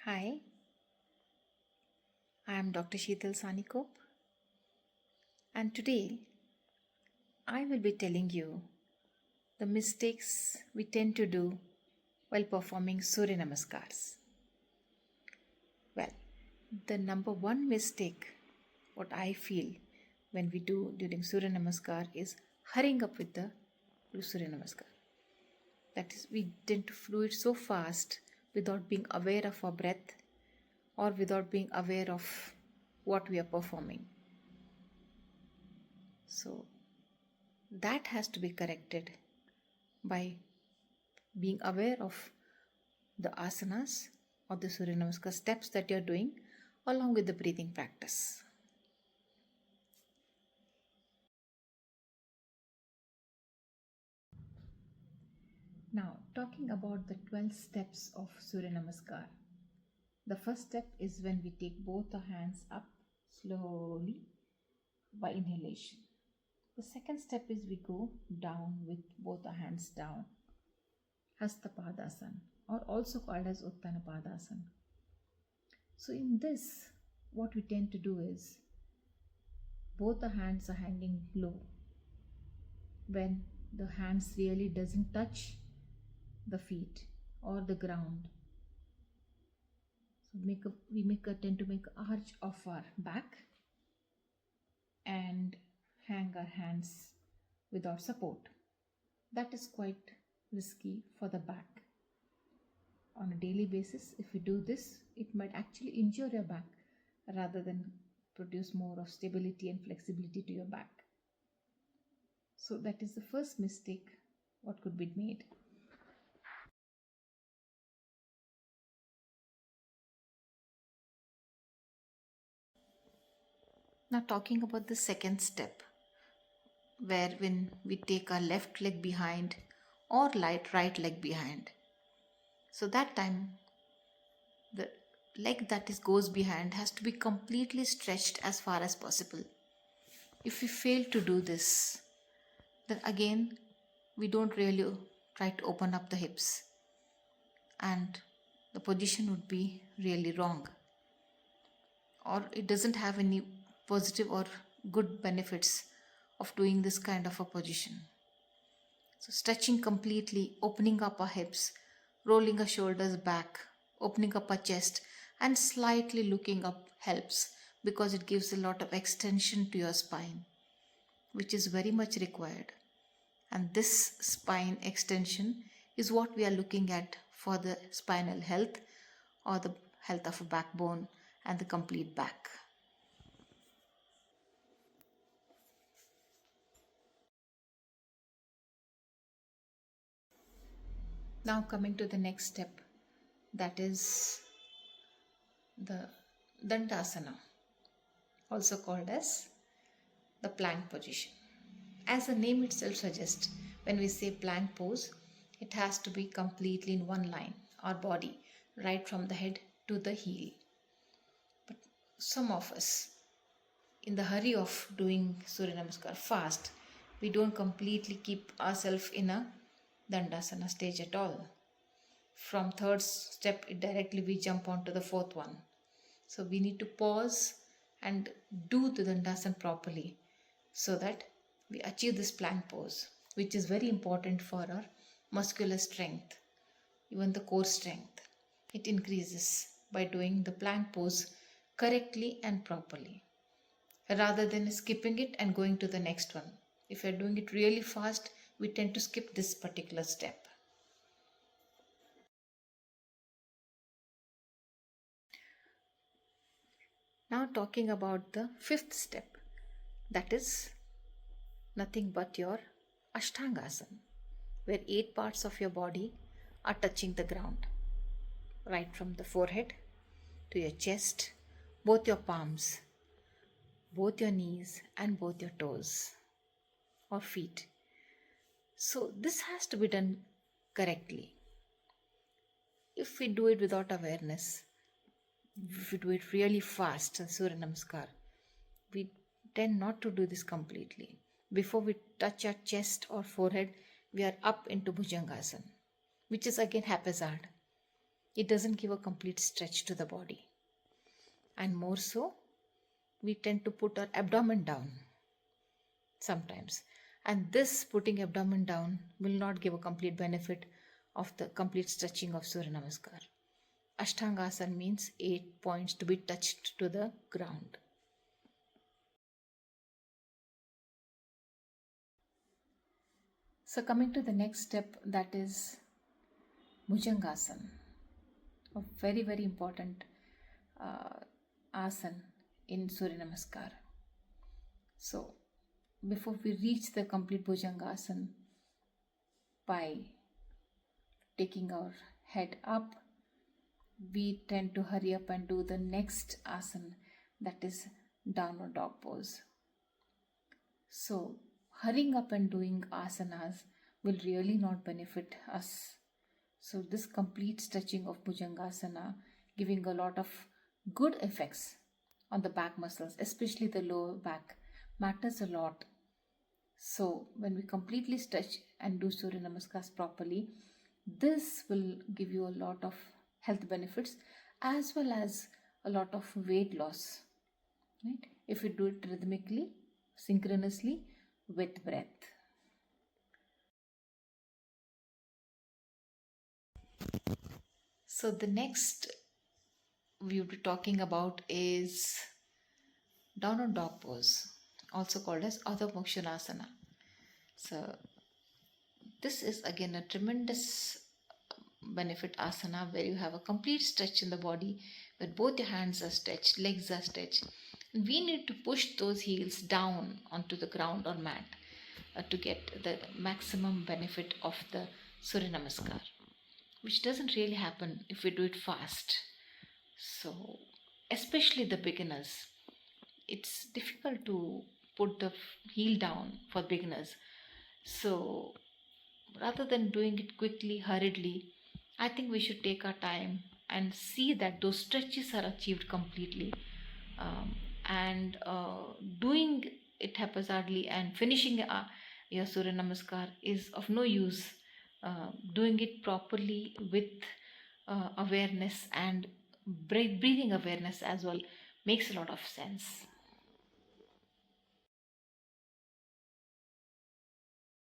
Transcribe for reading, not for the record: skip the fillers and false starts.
Hi, I am Dr. Sheetal Sanikop, and today I will be telling you the mistakes we tend to do while performing Surya Namaskars. Well, the number one mistake, what I feel when we do during Surya Namaskar is hurrying up with the Surya Namaskar. That is, we tend to do it so fast without being aware of our breath or without being aware of what we are performing. So, that has to be corrected by being aware of the asanas or the Surya Namaskar steps that you're doing along with the breathing practice. Now, talking about the 12 steps of Surya Namaskar. The first step is when we take both our hands up slowly by inhalation. The second step is we go down with both our hands down, Hastapadasana, or also called as Uttanapadasana. So, in this, what we tend to do is both the hands are hanging low when the hands really doesn't touch the feet or the ground. So we tend to make an arch of our back and hang our hands without support. That is quite risky for the back. On a daily basis, if you do this, it might actually injure your back rather than produce more of stability and flexibility to your back. So that is the first mistake what could be made. Now talking about the second step, where when we take our left leg behind or right leg behind. So that time the leg that goes behind has to be completely stretched as far as possible. If we fail to do this, then again we don't really try to open up the hips and the position would be really wrong, or it doesn't have any positive or good benefits of doing this kind of a position. So, stretching completely, opening up our hips, rolling our shoulders back, opening up our chest, and slightly looking up helps because it gives a lot of extension to your spine, which is very much required. And this spine extension is what we are looking at for the spinal health or the health of a backbone and the complete back. Now, coming to the next step, that is the Dandasana, also called as the plank position. As the name itself suggests, when we say plank pose, it has to be completely in one line, our body, right from the head to the heel. But some of us, in the hurry of doing Surya Namaskar fast, we don't completely keep ourselves in a Dandasana stage at all. From third step, it directly we jump on to the fourth one. So we need to pause and do the Dandasana properly so that we achieve this plank pose, which is very important for our muscular strength, even the core strength. It increases by doing the plank pose correctly and properly rather than skipping it and going to the next one. If you're doing it really fast, we tend to skip this particular step. Now, talking about the fifth step, that is nothing but your Ashtangasana, where 8 parts of your body are touching the ground, right from the forehead to your chest, both your palms, both your knees, and both your toes or feet. So, this has to be done correctly. If we do it without awareness, if we do it really fast, Surya Namaskar, we tend not to do this completely. Before we touch our chest or forehead, we are up into Bhujangasana, which is again haphazard. It doesn't give a complete stretch to the body. And more so, we tend to put our abdomen down sometimes. And this putting abdomen down will not give a complete benefit of the complete stretching of Surya Namaskar. Ashtangasana means 8 points to be touched to the ground. So coming to the next step, that is Bhujangasana, a very very important asana in Surya Namaskar. So before we reach the complete Bhujangasana, by taking our head up, we tend to hurry up and do the next asana, that is downward dog pose. So hurrying up and doing asanas will really not benefit us. So this complete stretching of Bhujangasana giving a lot of good effects on the back muscles, especially the lower back, matters a lot. So when we completely stretch and do Surya Namaskars properly, this will give you a lot of health benefits as well as a lot of weight loss, right? If you do it rhythmically, synchronously with breath. So the next we will be talking about is downward dog pose, also called as Adho Mokshanasana. So this is again a tremendous benefit asana where you have a complete stretch in the body, where both your hands are stretched, legs are stretched. And we need to push those heels down onto the ground or mat to get the maximum benefit of the Surya Namaskar, which doesn't really happen if we do it fast. So, especially the beginners, it's difficult to put the heel down for beginners. So, rather than doing it quickly, hurriedly, I think we should take our time and see that those stretches are achieved completely. And doing it haphazardly and finishing your Surya Namaskar is of no use. Doing it properly with awareness and breathing awareness as well makes a lot of sense.